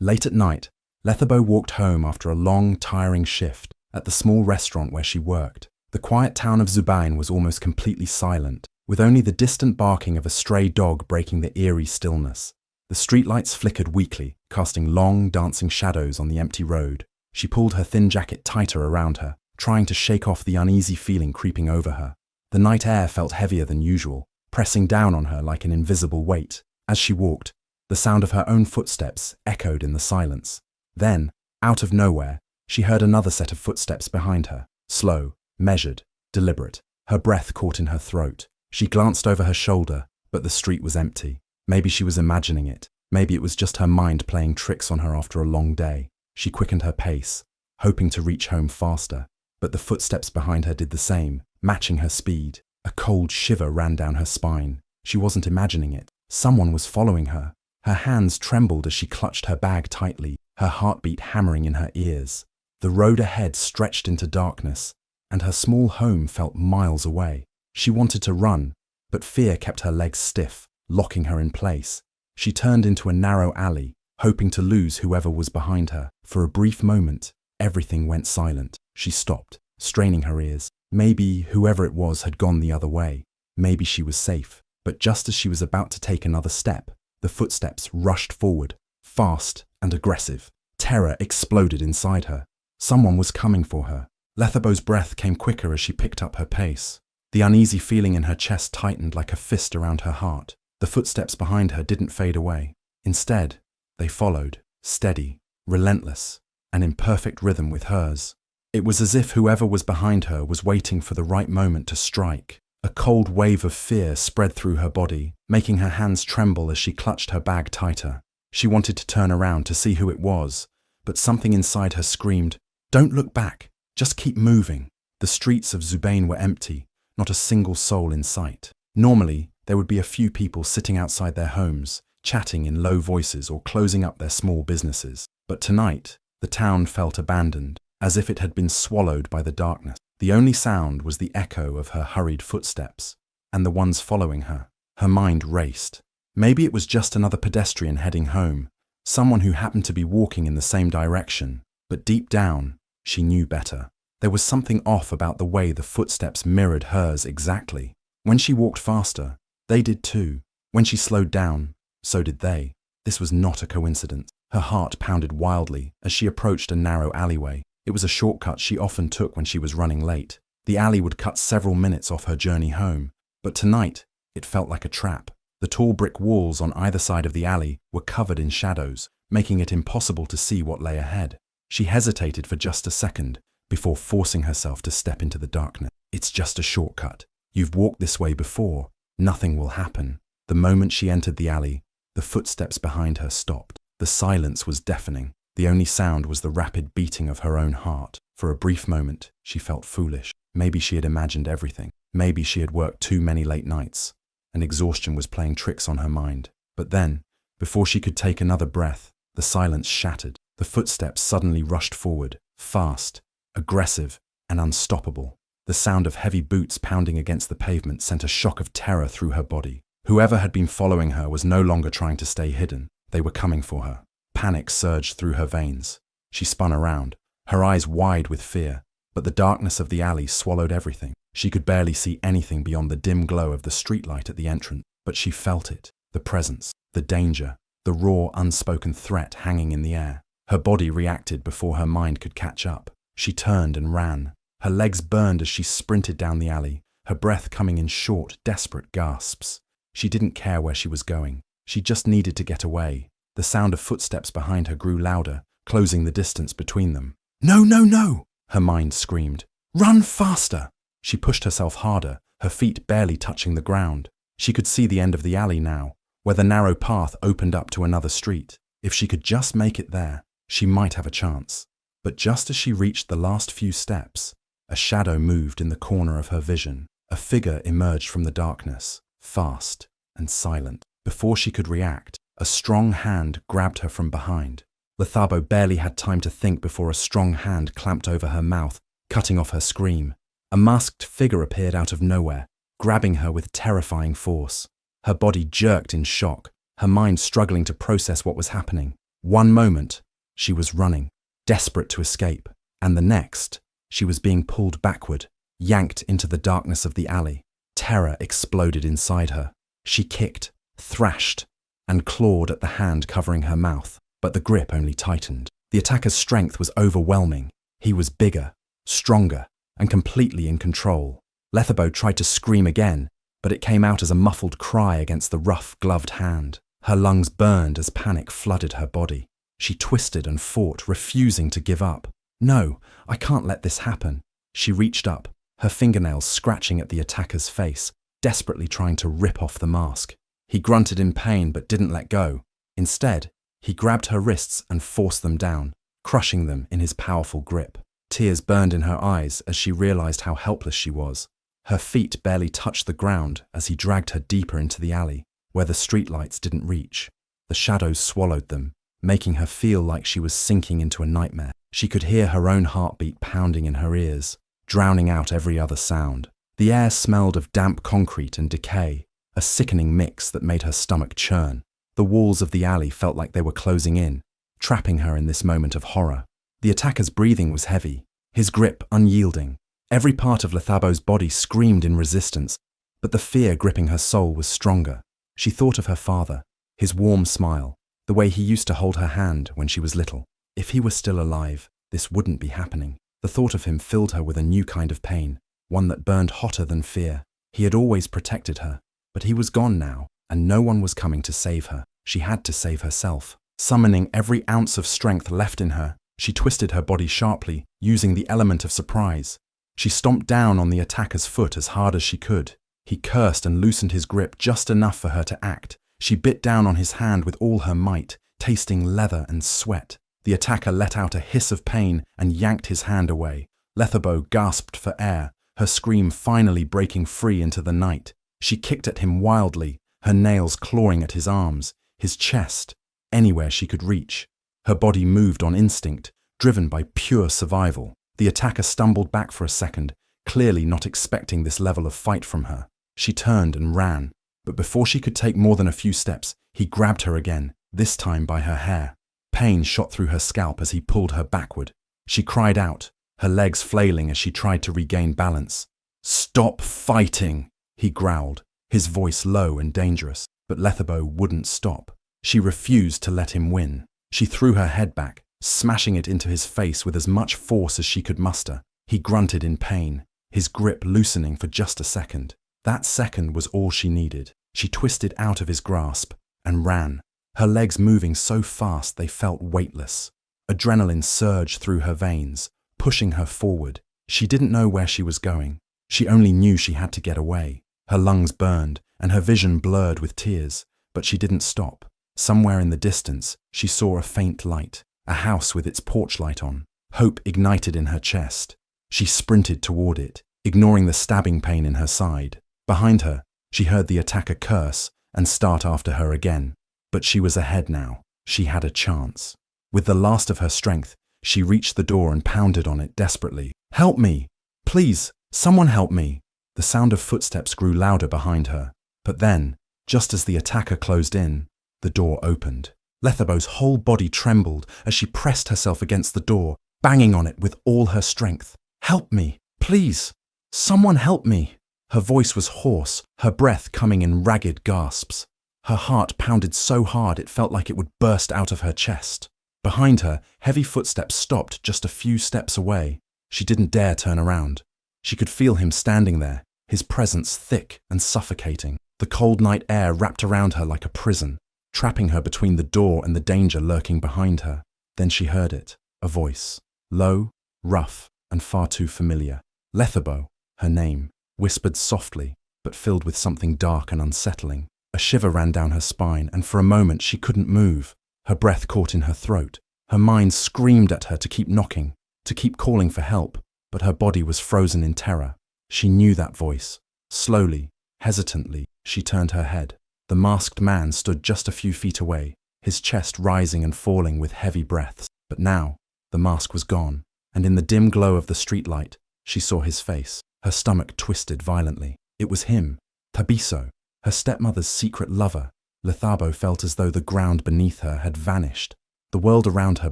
Late at night, Letherbo walked home after a long, tiring shift at the small restaurant where she worked. The quiet town of Zubayn was almost completely silent, with only the distant barking of a stray dog breaking the eerie stillness. The streetlights flickered weakly, casting long, dancing shadows on the empty road. She pulled her thin jacket tighter around her, trying to shake off the uneasy feeling creeping over her. The night air felt heavier than usual, pressing down on her like an invisible weight. As she walked, the sound of her own footsteps echoed in the silence. Then, out of nowhere, she heard another set of footsteps behind her, slow, measured, deliberate. Her breath caught in her throat. She glanced over her shoulder, but the street was empty. Maybe she was imagining it. Maybe it was just her mind playing tricks on her after a long day. She quickened her pace, hoping to reach home faster. But the footsteps behind her did the same, matching her speed. A cold shiver ran down her spine. She wasn't imagining it. Someone was following her. Her hands trembled as she clutched her bag tightly, her heartbeat hammering in her ears. The road ahead stretched into darkness, and her small home felt miles away. She wanted to run, but fear kept her legs stiff, locking her in place. She turned into a narrow alley, hoping to lose whoever was behind her. For a brief moment, everything went silent. She stopped, straining her ears. Maybe whoever it was had gone the other way. Maybe she was safe. But just as she was about to take another step, the footsteps rushed forward, fast and aggressive. Terror exploded inside her. Someone was coming for her. Letherbo's breath came quicker as she picked up her pace. The uneasy feeling in her chest tightened like a fist around her heart. The footsteps behind her didn't fade away. Instead, they followed, steady, relentless, and in perfect rhythm with hers. It was as if whoever was behind her was waiting for the right moment to strike. A cold wave of fear spread through her body, making her hands tremble as she clutched her bag tighter. She wanted to turn around to see who it was, but something inside her screamed, "Don't look back, just keep moving." The streets of Zubayn were empty, not a single soul in sight. Normally, there would be a few people sitting outside their homes, chatting in low voices or closing up their small businesses. But tonight, the town felt abandoned, as if it had been swallowed by the darkness. The only sound was the echo of her hurried footsteps, and the ones following her. Her mind raced. Maybe it was just another pedestrian heading home, someone who happened to be walking in the same direction, but deep down, she knew better. There was something off about the way the footsteps mirrored hers exactly. When she walked faster, they did too. When she slowed down, so did they. This was not a coincidence. Her heart pounded wildly as she approached a narrow alleyway. It was a shortcut she often took when she was running late. The alley would cut several minutes off her journey home, but tonight it felt like a trap. The tall brick walls on either side of the alley were covered in shadows, making it impossible to see what lay ahead. She hesitated for just a second before forcing herself to step into the darkness. It's just a shortcut. You've walked this way before. Nothing will happen. The moment she entered the alley, the footsteps behind her stopped. The silence was deafening. The only sound was the rapid beating of her own heart. For a brief moment, she felt foolish. Maybe she had imagined everything. Maybe she had worked too many late nights, and exhaustion was playing tricks on her mind. But then, before she could take another breath, the silence shattered. The footsteps suddenly rushed forward, fast, aggressive, and unstoppable. The sound of heavy boots pounding against the pavement sent a shock of terror through her body. Whoever had been following her was no longer trying to stay hidden. They were coming for her. Panic surged through her veins. She spun around, her eyes wide with fear, but the darkness of the alley swallowed everything. She could barely see anything beyond the dim glow of the streetlight at the entrance, but she felt it, the presence, the danger, the raw, unspoken threat hanging in the air. Her body reacted before her mind could catch up. She turned and ran. Her legs burned as she sprinted down the alley, her breath coming in short, desperate gasps. She didn't care where she was going. She just needed to get away. The sound of footsteps behind her grew louder, closing the distance between them. "No, no, no!" her mind screamed. "Run faster!" She pushed herself harder, her feet barely touching the ground. She could see the end of the alley now, where the narrow path opened up to another street. If she could just make it there, she might have a chance. But just as she reached the last few steps, a shadow moved in the corner of her vision. A figure emerged from the darkness, fast and silent. Before she could react, a strong hand grabbed her from behind. Letherbo barely had time to think before a strong hand clamped over her mouth, cutting off her scream. A masked figure appeared out of nowhere, grabbing her with terrifying force. Her body jerked in shock, her mind struggling to process what was happening. One moment, she was running, desperate to escape, and the next, she was being pulled backward, yanked into the darkness of the alley. Terror exploded inside her. She kicked, thrashed, and clawed at the hand covering her mouth, but the grip only tightened. The attacker's strength was overwhelming. He was bigger, stronger, and completely in control. Letherbo tried to scream again, but it came out as a muffled cry against the rough, gloved hand. Her lungs burned as panic flooded her body. She twisted and fought, refusing to give up. No, I can't let this happen. She reached up, her fingernails scratching at the attacker's face, desperately trying to rip off the mask. He grunted in pain but didn't let go. Instead, he grabbed her wrists and forced them down, crushing them in his powerful grip. Tears burned in her eyes as she realized how helpless she was. Her feet barely touched the ground as he dragged her deeper into the alley, where the streetlights didn't reach. The shadows swallowed them, making her feel like she was sinking into a nightmare. She could hear her own heartbeat pounding in her ears, drowning out every other sound. The air smelled of damp concrete and decay, a sickening mix that made her stomach churn. The walls of the alley felt like they were closing in, trapping her in this moment of horror. The attacker's breathing was heavy, his grip unyielding. Every part of Lethabo's body screamed in resistance, but the fear gripping her soul was stronger. She thought of her father, his warm smile, the way he used to hold her hand when she was little. If he were still alive, this wouldn't be happening. The thought of him filled her with a new kind of pain, one that burned hotter than fear. He had always protected her, but he was gone now, and no one was coming to save her. She had to save herself. Summoning every ounce of strength left in her, she twisted her body sharply, using the element of surprise. She stomped down on the attacker's foot as hard as she could. He cursed and loosened his grip just enough for her to act. She bit down on his hand with all her might, tasting leather and sweat. The attacker let out a hiss of pain and yanked his hand away. Letherbo gasped for air, her scream finally breaking free into the night. She kicked at him wildly, her nails clawing at his arms, his chest, anywhere she could reach. Her body moved on instinct, driven by pure survival. The attacker stumbled back for a second, clearly not expecting this level of fight from her. She turned and ran, but before she could take more than a few steps, he grabbed her again, this time by her hair. Pain shot through her scalp as he pulled her backward. She cried out, her legs flailing as she tried to regain balance. "Stop fighting!" he growled, his voice low and dangerous. But Letherbo wouldn't stop. She refused to let him win. She threw her head back, smashing it into his face with as much force as she could muster. He grunted in pain, his grip loosening for just a second. That second was all she needed. She twisted out of his grasp and ran, her legs moving so fast they felt weightless. Adrenaline surged through her veins, pushing her forward. She didn't know where she was going. She only knew she had to get away. Her lungs burned, and her vision blurred with tears, but she didn't stop. Somewhere in the distance, she saw a faint light, a house with its porch light on. Hope ignited in her chest. She sprinted toward it, ignoring the stabbing pain in her side. Behind her, she heard the attacker curse and start after her again. But she was ahead now. She had a chance. With the last of her strength, she reached the door and pounded on it desperately. "Help me! Please, someone help me!" The sound of footsteps grew louder behind her. But then, just as the attacker closed in, the door opened. Letherbo's whole body trembled as she pressed herself against the door, banging on it with all her strength. "Help me! Please! Someone help me!" Her voice was hoarse, her breath coming in ragged gasps. Her heart pounded so hard it felt like it would burst out of her chest. Behind her, heavy footsteps stopped just a few steps away. She didn't dare turn around. She could feel him standing there, his presence thick and suffocating. The cold night air wrapped around her like a prison, trapping her between the door and the danger lurking behind her. Then she heard it, a voice, low, rough, and far too familiar. Letherbo, her name, whispered softly, but filled with something dark and unsettling. A shiver ran down her spine, and for a moment she couldn't move. Her breath caught in her throat. Her mind screamed at her to keep knocking, to keep calling for help, but her body was frozen in terror. She knew that voice. Slowly, hesitantly, she turned her head. The masked man stood just a few feet away, his chest rising and falling with heavy breaths. But now, the mask was gone, and in the dim glow of the streetlight, she saw his face. Her stomach twisted violently. It was him, Tabiso, her stepmother's secret lover. Letherbo felt as though the ground beneath her had vanished. The world around her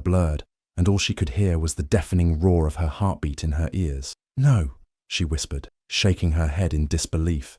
blurred, and all she could hear was the deafening roar of her heartbeat in her ears. "No," she whispered, shaking her head in disbelief.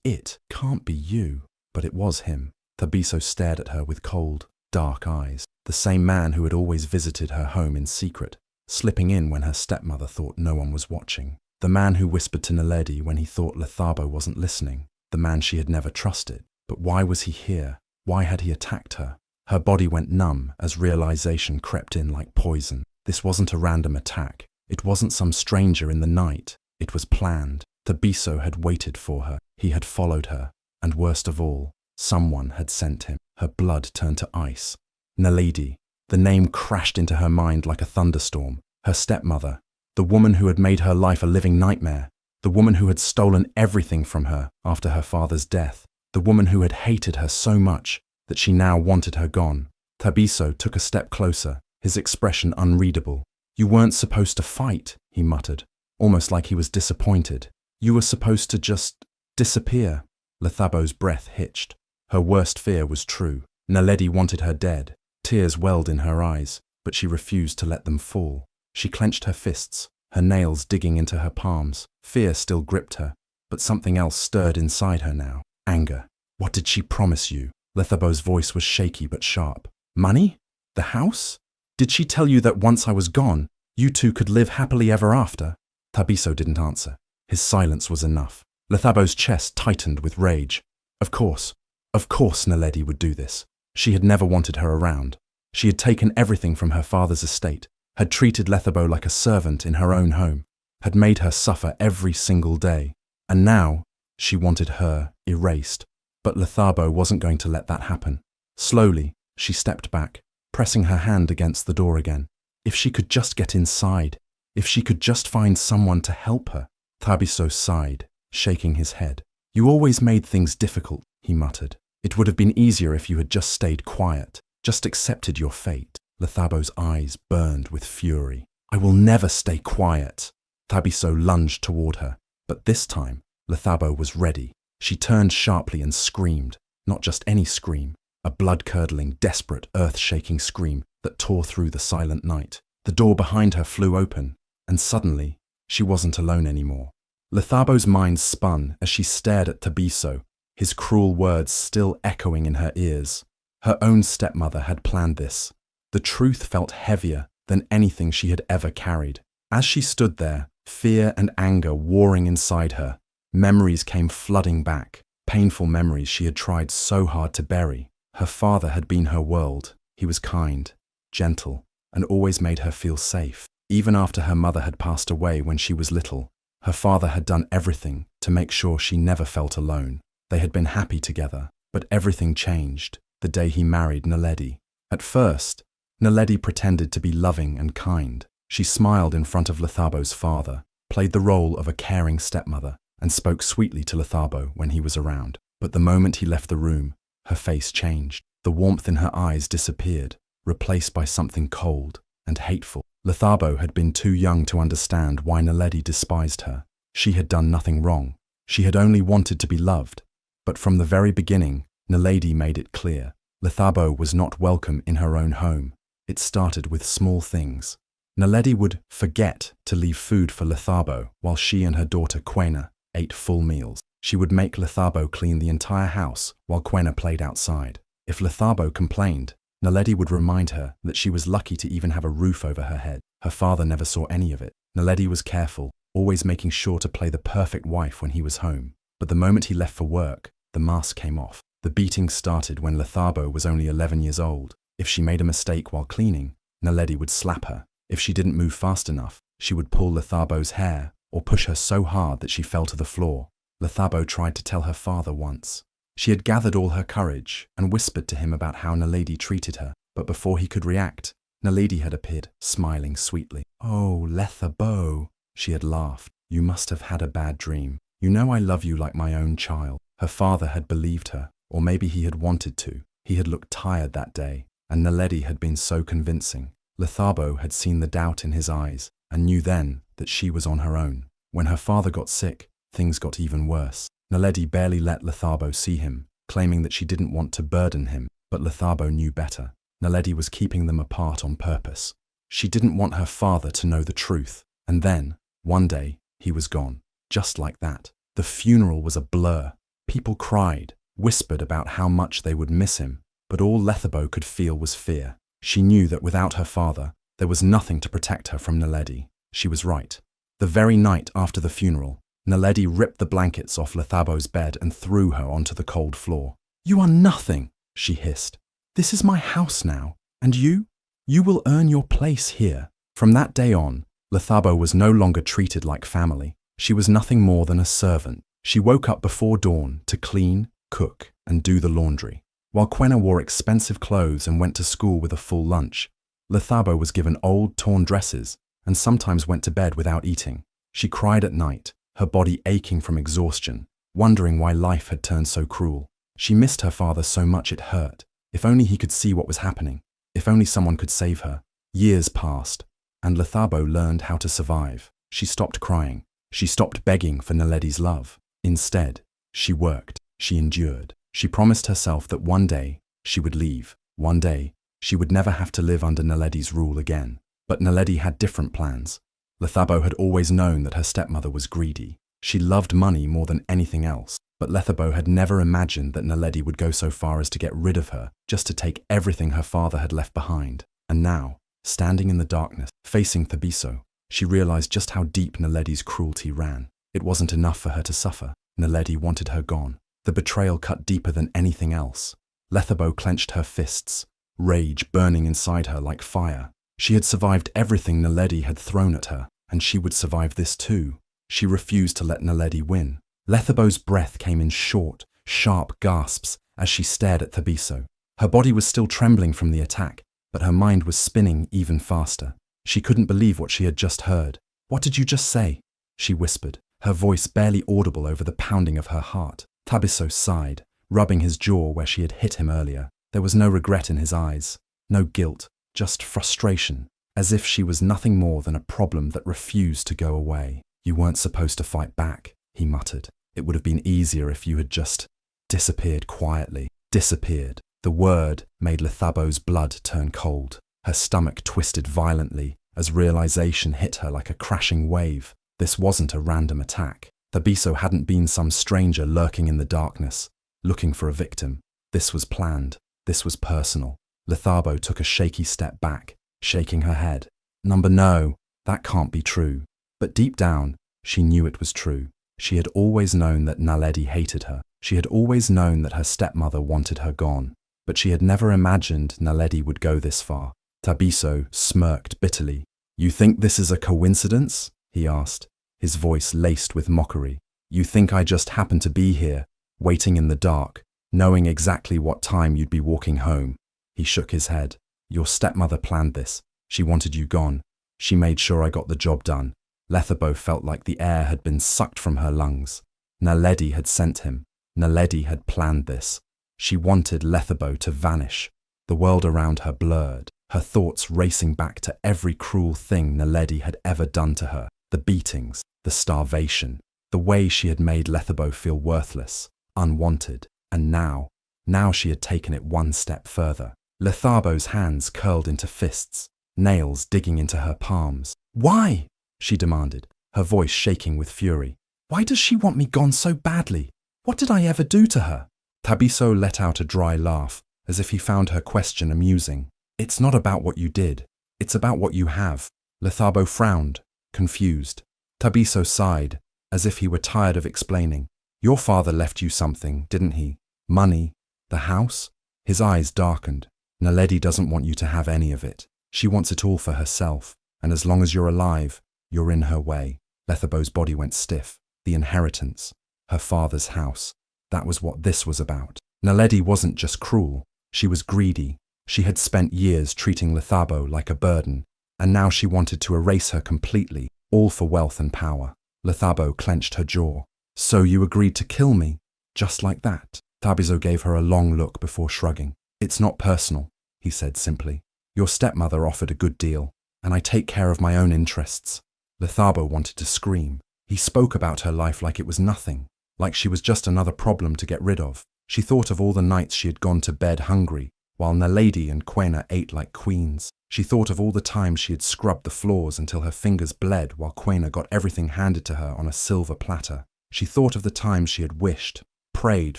"It can't be you." But it was him. Thabiso stared at her with cold, dark eyes. The same man who had always visited her home in secret, slipping in when her stepmother thought no one was watching. The man who whispered to Naledi when he thought Lethabo wasn't listening. The man she had never trusted. But why was he here? Why had he attacked her? Her body went numb as realization crept in like poison. This wasn't a random attack. It wasn't some stranger in the night. It was planned. Thabiso had waited for her. He had followed her. And worst of all, someone had sent him. Her blood turned to ice. Naledi. The name crashed into her mind like a thunderstorm. Her stepmother. The woman who had made her life a living nightmare. The woman who had stolen everything from her after her father's death. The woman who had hated her so much that she now wanted her gone. Thabiso took a step closer, his expression unreadable. "You weren't supposed to fight," he muttered, almost like he was disappointed. "You were supposed to just disappear." Lethabo's breath hitched. Her worst fear was true. Naledi wanted her dead. Tears welled in her eyes, but she refused to let them fall. She clenched her fists, her nails digging into her palms. Fear still gripped her, but something else stirred inside her now. Anger. What did she promise you? Lethabo's voice was shaky but sharp. "Money? The house? Did she tell you that once I was gone, you two could live happily ever after?" Thabiso didn't answer. His silence was enough. Lethabo's chest tightened with rage. Of course Naledi would do this. She had never wanted her around. She had taken everything from her father's estate, had treated Lethabo like a servant in her own home, had made her suffer every single day. And now, she wanted her erased. But Lethabo wasn't going to let that happen. Slowly, she stepped back, pressing her hand against the door again. If she could just get inside, if she could just find someone to help her. Thabiso sighed, shaking his head. "You always made things difficult," he muttered. "It would have been easier if you had just stayed quiet, just accepted your fate." Lethabo's eyes burned with fury. "I will never stay quiet." Thabiso lunged toward her, but this time, Lethabo was ready. She turned sharply and screamed, not just any scream, a blood-curdling, desperate, earth-shaking scream that tore through the silent night. The door behind her flew open, and suddenly, she wasn't alone anymore. Lethabo's mind spun as she stared at Thabiso, his cruel words still echoing in her ears. Her own stepmother had planned this. The truth felt heavier than anything she had ever carried. As she stood there, fear and anger warring inside her, memories came flooding back, painful memories she had tried so hard to bury. Her father had been her world. He was kind, gentle, and always made her feel safe. Even after her mother had passed away when she was little, her father had done everything to make sure she never felt alone. They had been happy together, but everything changed the day he married Naledi. At first, Naledi pretended to be loving and kind. She smiled in front of Lethabo's father, played the role of a caring stepmother, and spoke sweetly to Lethabo when he was around. But the moment he left the room, her face changed. The warmth in her eyes disappeared, replaced by something cold and hateful. Lethabo had been too young to understand why Naledi despised her. She had done nothing wrong. She had only wanted to be loved. But from the very beginning, Naledi made it clear. Lethabo was not welcome in her own home. It started with small things. Naledi would forget to leave food for Lethabo while she and her daughter Quena ate full meals. She would make Lethabo clean the entire house while Quena played outside. If Lethabo complained, Naledi would remind her that she was lucky to even have a roof over her head. Her father never saw any of it. Naledi was careful, always making sure to play the perfect wife when he was home. But the moment he left for work, the mask came off. The beating started when Lethabo was only 11 years old. If she made a mistake while cleaning, Naledi would slap her. If she didn't move fast enough, she would pull Lethabo's hair or push her so hard that she fell to the floor. Lethabo tried to tell her father once. She had gathered all her courage and whispered to him about how Naledi treated her, but before he could react, Naledi had appeared, smiling sweetly. "Oh, Lethabo," she had laughed. "You must have had a bad dream. You know I love you like my own child." Her father had believed her, or maybe he had wanted to. He had looked tired that day, and Naledi had been so convincing. Lethabo had seen the doubt in his eyes and knew then that she was on her own. When her father got sick, things got even worse. Naledi barely let Lethabo see him, claiming that she didn't want to burden him, but Lethabo knew better. Naledi was keeping them apart on purpose. She didn't want her father to know the truth. And then, one day, he was gone. Just like that. The funeral was a blur. People cried, whispered about how much they would miss him, but all Lethabo could feel was fear. She knew that without her father, there was nothing to protect her from Naledi. She was right. The very night after the funeral, Naledi ripped the blankets off Lethabo's bed and threw her onto the cold floor. "You are nothing," she hissed. "This is my house now, and you will earn your place here." From that day on, Lethabo was no longer treated like family. She was nothing more than a servant. She woke up before dawn to clean, cook, and do the laundry. While Quena wore expensive clothes and went to school with a full lunch, Lethabo was given old, torn dresses and sometimes went to bed without eating. She cried at night, her body aching from exhaustion, wondering why life had turned so cruel. She missed her father so much it hurt. If only he could see what was happening. If only someone could save her. Years passed, and Lethabo learned how to survive. She stopped crying. She stopped begging for Naledi's love. Instead, she worked. She endured. She promised herself that one day she would leave. One day, she would never have to live under Naledi's rule again. But Naledi had different plans. Lethabo had always known that her stepmother was greedy. She loved money more than anything else. But Lethabo had never imagined that Naledi would go so far as to get rid of her, just to take everything her father had left behind. And now, standing in the darkness, facing Thabiso, she realized just how deep Naledi's cruelty ran. It wasn't enough for her to suffer. Naledi wanted her gone. The betrayal cut deeper than anything else. Lethabo clenched her fists, rage burning inside her like fire. She had survived everything Naledi had thrown at her, and she would survive this too. She refused to let Naledi win. Lethabo's breath came in short, sharp gasps as she stared at Thabiso. Her body was still trembling from the attack, but her mind was spinning even faster. She couldn't believe what she had just heard. "What did you just say?" she whispered, her voice barely audible over the pounding of her heart. Thabiso sighed, rubbing his jaw where she had hit him earlier. There was no regret in his eyes, no guilt, just frustration, as if she was nothing more than a problem that refused to go away. "You weren't supposed to fight back," he muttered. "It would have been easier if you had just disappeared quietly." Disappeared. The word made Lethabo's blood turn cold. Her stomach twisted violently as realization hit her like a crashing wave. This wasn't a random attack. Thabiso hadn't been some stranger lurking in the darkness, looking for a victim. This was planned. This was personal. Lethabo took a shaky step back, shaking her head. No, that can't be true. But deep down, she knew it was true. She had always known that Naledi hated her. She had always known that her stepmother wanted her gone. But she had never imagined Naledi would go this far. Thabiso smirked bitterly. "You think this is a coincidence?" he asked, his voice laced with mockery. "You think I just happened to be here, waiting in the dark, knowing exactly what time you'd be walking home?" He shook his head. "Your stepmother planned this. She wanted you gone. She made sure I got the job done." Lethabo felt like the air had been sucked from her lungs. Naledi had sent him. Naledi had planned this. She wanted Lethabo to vanish. The world around her blurred, her thoughts racing back to every cruel thing Naledi had ever done to her. The beatings, the starvation, the way she had made Lethabo feel worthless, unwanted. And now she had taken it one step further. Lethabo's hands curled into fists, nails digging into her palms. "Why?" she demanded, her voice shaking with fury. "Why does she want me gone so badly? What did I ever do to her?" Thabiso let out a dry laugh, as if he found her question amusing. "It's not about what you did. It's about what you have." Lethabo frowned, confused. Thabiso sighed, as if he were tired of explaining. "Your father left you something, didn't he? Money? The house?" His eyes darkened. "Naledi doesn't want you to have any of it. She wants it all for herself, and as long as you're alive, you're in her way." Lethabo's body went stiff. The inheritance. Her father's house. That was what this was about. Naledi wasn't just cruel. She was greedy. She had spent years treating Lethabo like a burden, and now she wanted to erase her completely, all for wealth and power. Lethabo clenched her jaw. "So you agreed to kill me? Just like that?" Thabiso gave her a long look before shrugging. "It's not personal," he said simply. "Your stepmother offered a good deal, and I take care of my own interests." Lethabo wanted to scream. He spoke about her life like it was nothing, like she was just another problem to get rid of. She thought of all the nights she had gone to bed hungry, while Naledi and Quena ate like queens. She thought of all the times she had scrubbed the floors until her fingers bled while Quena got everything handed to her on a silver platter. She thought of the times she had wished, prayed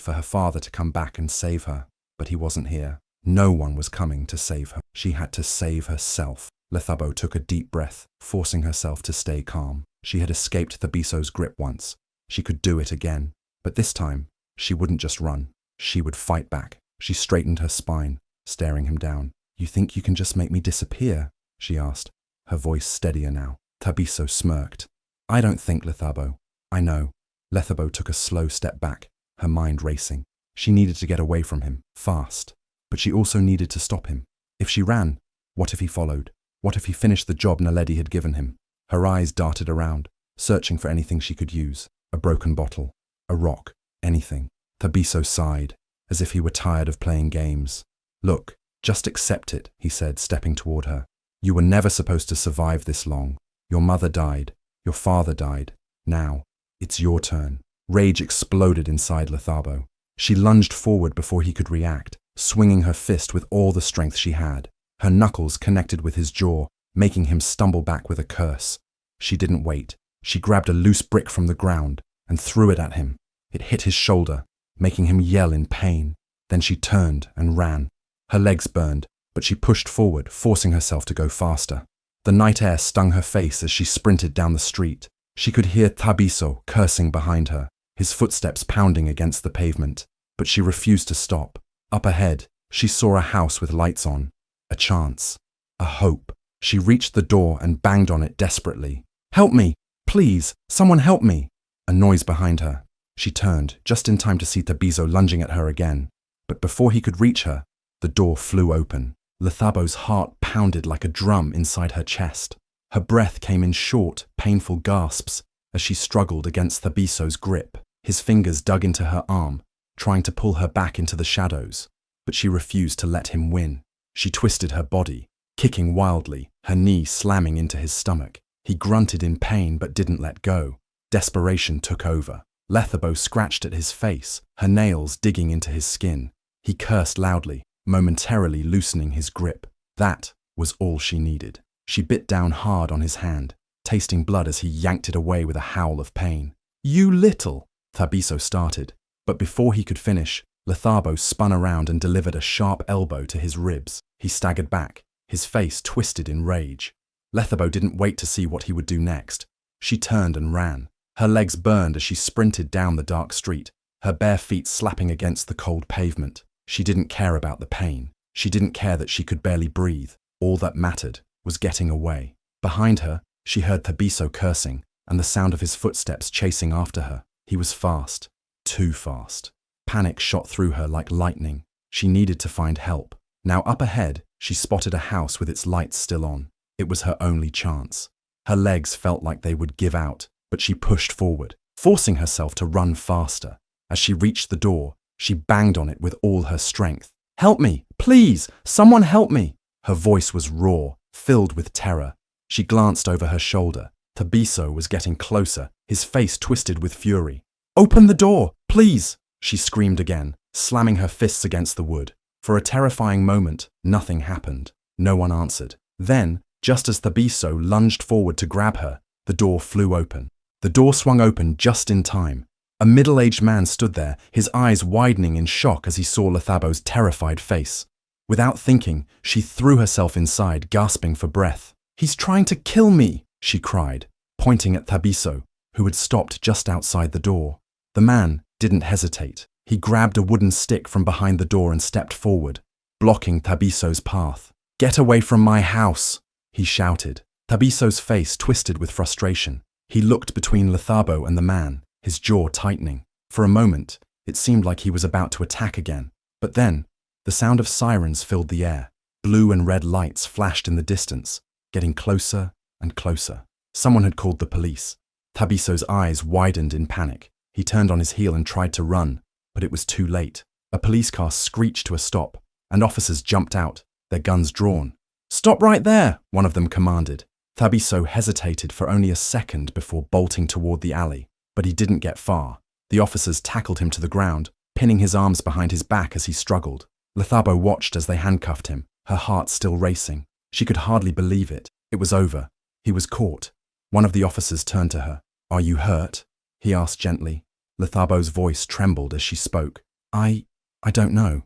for her father to come back and save her, but he wasn't here. No one was coming to save her. She had to save herself. Lethabo took a deep breath, forcing herself to stay calm. She had escaped Thabiso's grip once. She could do it again. But this time, she wouldn't just run. She would fight back. She straightened her spine, staring him down. "You think you can just make me disappear?" she asked, her voice steadier now. Thabiso smirked. "I don't think, Lethabo. I know." Lethabo took a slow step back, her mind racing. She needed to get away from him, fast. But she also needed to stop him. If she ran, what if he followed? What if he finished the job Naledi had given him? Her eyes darted around, searching for anything she could use. A broken bottle, a rock, anything. Thabiso sighed, as if he were tired of playing games. "Look, just accept it," he said, stepping toward her. "You were never supposed to survive this long. Your mother died. Your father died. Now, it's your turn." Rage exploded inside Lethabo. She lunged forward before he could react, swinging her fist with all the strength she had. Her knuckles connected with his jaw, making him stumble back with a curse. She didn't wait. She grabbed a loose brick from the ground and threw it at him. It hit his shoulder, making him yell in pain. Then she turned and ran. Her legs burned, but she pushed forward, forcing herself to go faster. The night air stung her face as she sprinted down the street. She could hear Thabiso cursing behind her, his footsteps pounding against the pavement. But she refused to stop. Up ahead, she saw a house with lights on. A chance. A hope. She reached the door and banged on it desperately. "Help me! Please! Someone help me!" A noise behind her. She turned, just in time to see Thabiso lunging at her again. But before he could reach her, the door flew open. Lethabo's heart pounded like a drum inside her chest. Her breath came in short, painful gasps as she struggled against Thabiso's grip. His fingers dug into her arm, trying to pull her back into the shadows. But she refused to let him win. She twisted her body, kicking wildly, her knee slamming into his stomach. He grunted in pain but didn't let go. Desperation took over. Lethabo scratched at his face, her nails digging into his skin. He cursed loudly, momentarily loosening his grip. That was all she needed. She bit down hard on his hand, tasting blood as he yanked it away with a howl of pain. "You little!" Thabiso started, but before he could finish, Lethabo spun around and delivered a sharp elbow to his ribs. He staggered back, his face twisted in rage. Lethabo didn't wait to see what he would do next. She turned and ran. Her legs burned as she sprinted down the dark street, her bare feet slapping against the cold pavement. She didn't care about the pain. She didn't care that she could barely breathe. All that mattered was getting away. Behind her, she heard Thabiso cursing and the sound of his footsteps chasing after her. He was fast, too fast. Panic shot through her like lightning. She needed to find help. Now up ahead, she spotted a house with its lights still on. It was her only chance. Her legs felt like they would give out, but she pushed forward, forcing herself to run faster. As she reached the door, she banged on it with all her strength. "Help me! Please! Someone help me!" Her voice was raw, filled with terror. She glanced over her shoulder. Thabiso was getting closer, his face twisted with fury. "Open the door, please!" she screamed again, slamming her fists against the wood. For a terrifying moment, nothing happened. No one answered. Then, just as Thabiso lunged forward to grab her, the door flew open. The door swung open just in time. A middle-aged man stood there, his eyes widening in shock as he saw Lethabo's terrified face. Without thinking, she threw herself inside, gasping for breath. "He's trying to kill me!" she cried, pointing at Thabiso, who had stopped just outside the door. The man didn't hesitate. He grabbed a wooden stick from behind the door and stepped forward, blocking Thabiso's path. "Get away from my house!" he shouted. Thabiso's face twisted with frustration. He looked between Lethabo and the man, his jaw tightening. For a moment, it seemed like he was about to attack again. But then, the sound of sirens filled the air. Blue and red lights flashed in the distance, getting closer and closer. Someone had called the police. Thabiso's eyes widened in panic. He turned on his heel and tried to run, but it was too late. A police car screeched to a stop, and officers jumped out, their guns drawn. "Stop right there," one of them commanded. Thabiso hesitated for only a second before bolting toward the alley, but he didn't get far. The officers tackled him to the ground, pinning his arms behind his back as he struggled. Lethabo watched as they handcuffed him, her heart still racing. She could hardly believe it. It was over. He was caught. One of the officers turned to her. "Are you hurt?" he asked gently. Lethabo's voice trembled as she spoke. I don't know.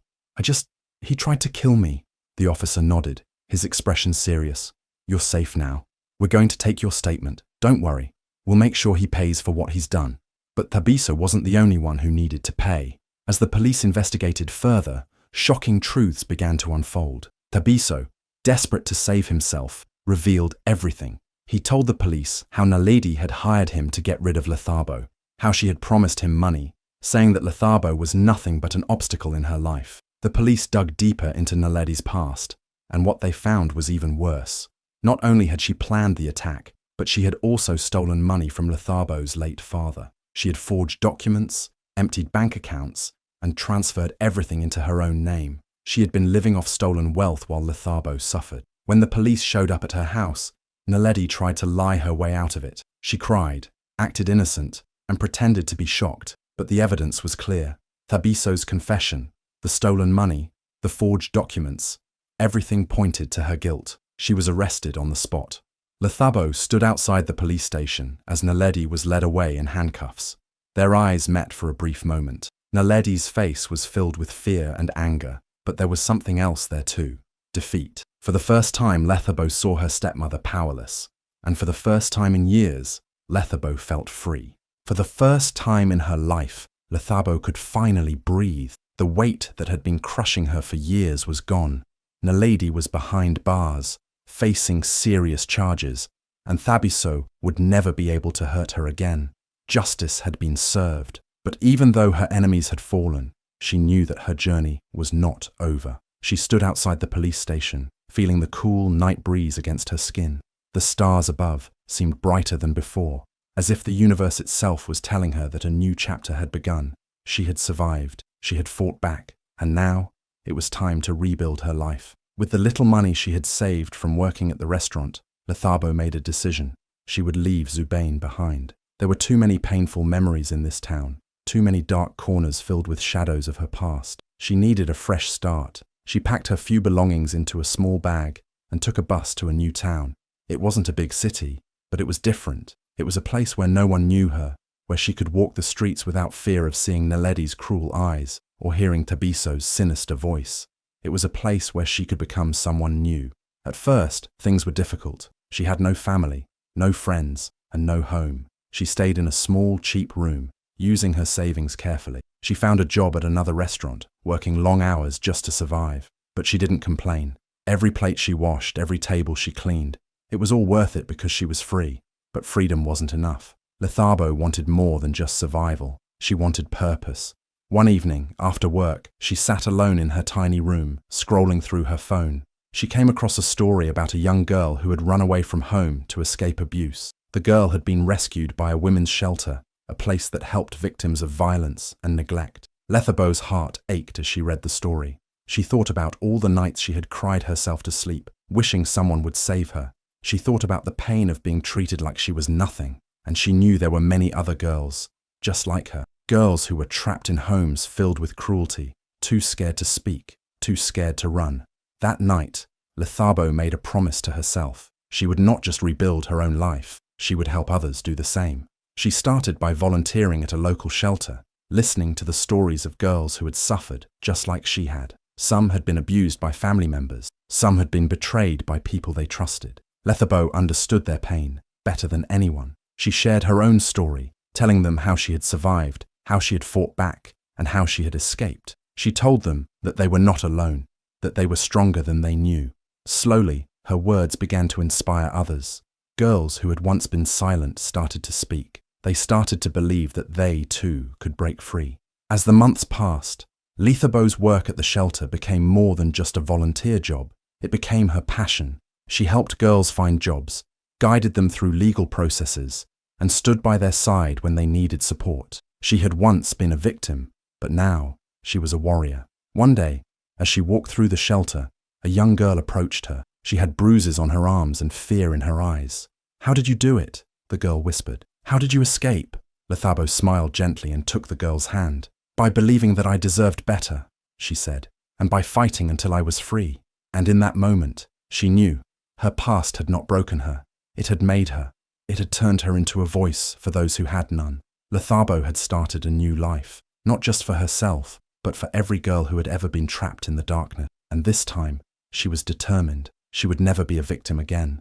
He tried to kill me." The officer nodded, his expression serious. "You're safe now. We're going to take your statement. Don't worry. We'll make sure he pays for what he's done." But Thabiso wasn't the only one who needed to pay. As the police investigated further, shocking truths began to unfold. Thabiso, desperate to save himself, revealed everything. He told the police how Naledi had hired him to get rid of Lethabo, how she had promised him money, saying that Lethabo was nothing but an obstacle in her life. The police dug deeper into Naledi's past, and what they found was even worse. Not only had she planned the attack, but she had also stolen money from Lethabo's late father. She had forged documents, emptied bank accounts, and transferred everything into her own name. She had been living off stolen wealth while Lethabo suffered. When the police showed up at her house, Naledi tried to lie her way out of it. She cried, acted innocent, and pretended to be shocked, but the evidence was clear. Thabiso's confession, the stolen money, the forged documents, everything pointed to her guilt. She was arrested on the spot. Lethabo stood outside the police station as Naledi was led away in handcuffs. Their eyes met for a brief moment. Naledi's face was filled with fear and anger, but there was something else there too: defeat. For the first time, Lethabo saw her stepmother powerless, and for the first time in years, Lethabo felt free. For the first time in her life, Lethabo could finally breathe. The weight that had been crushing her for years was gone. Naledi was behind bars, facing serious charges, and Thabiso would never be able to hurt her again. Justice had been served, but even though her enemies had fallen, she knew that her journey was not over. She stood outside the police station, feeling the cool night breeze against her skin. The stars above seemed brighter than before, as if the universe itself was telling her that a new chapter had begun. She had survived, she had fought back, and now it was time to rebuild her life. With the little money she had saved from working at the restaurant, Lethabo made a decision. She would leave Zubain behind. There were too many painful memories in this town, too many dark corners filled with shadows of her past. She needed a fresh start. She packed her few belongings into a small bag and took a bus to a new town. It wasn't a big city, but it was different. It was a place where no one knew her, where she could walk the streets without fear of seeing Naledi's cruel eyes or hearing Thabiso's sinister voice. It was a place where she could become someone new. At first, things were difficult. She had no family, no friends, and no home. She stayed in a small, cheap room, using her savings carefully. She found a job at another restaurant, working long hours just to survive. But she didn't complain. Every plate she washed, every table she cleaned, it was all worth it because she was free. But freedom wasn't enough. Lethabo wanted more than just survival. She wanted purpose. One evening, after work, she sat alone in her tiny room, scrolling through her phone. She came across a story about a young girl who had run away from home to escape abuse. The girl had been rescued by a women's shelter, a place that helped victims of violence and neglect. Lethabo's heart ached as she read the story. She thought about all the nights she had cried herself to sleep, wishing someone would save her. She thought about the pain of being treated like she was nothing, and she knew there were many other girls, just like her. Girls who were trapped in homes filled with cruelty, too scared to speak, too scared to run. That night, Lethabo made a promise to herself. She would not just rebuild her own life, she would help others do the same. She started by volunteering at a local shelter, listening to the stories of girls who had suffered just like she had. Some had been abused by family members, some had been betrayed by people they trusted. Lethabo understood their pain better than anyone. She shared her own story, telling them how she had survived, how she had fought back, and how she had escaped. She told them that they were not alone, that they were stronger than they knew. Slowly, her words began to inspire others. Girls who had once been silent started to speak. They started to believe that they, too, could break free. As the months passed, Lethabo's work at the shelter became more than just a volunteer job. It became her passion. She helped girls find jobs, guided them through legal processes, and stood by their side when they needed support. She had once been a victim, but now she was a warrior. One day, as she walked through the shelter, a young girl approached her. She had bruises on her arms and fear in her eyes. "How did you do it?" the girl whispered. "How did you escape?" Lethabo smiled gently and took the girl's hand. "By believing that I deserved better," she said. and by fighting until I was free. And in that moment, she knew. Her past had not broken her. It had made her. It had turned her into a voice for those who had none. Lethabo had started a new life, not just for herself, but for every girl who had ever been trapped in the darkness. And this time, she was determined. She would never be a victim again.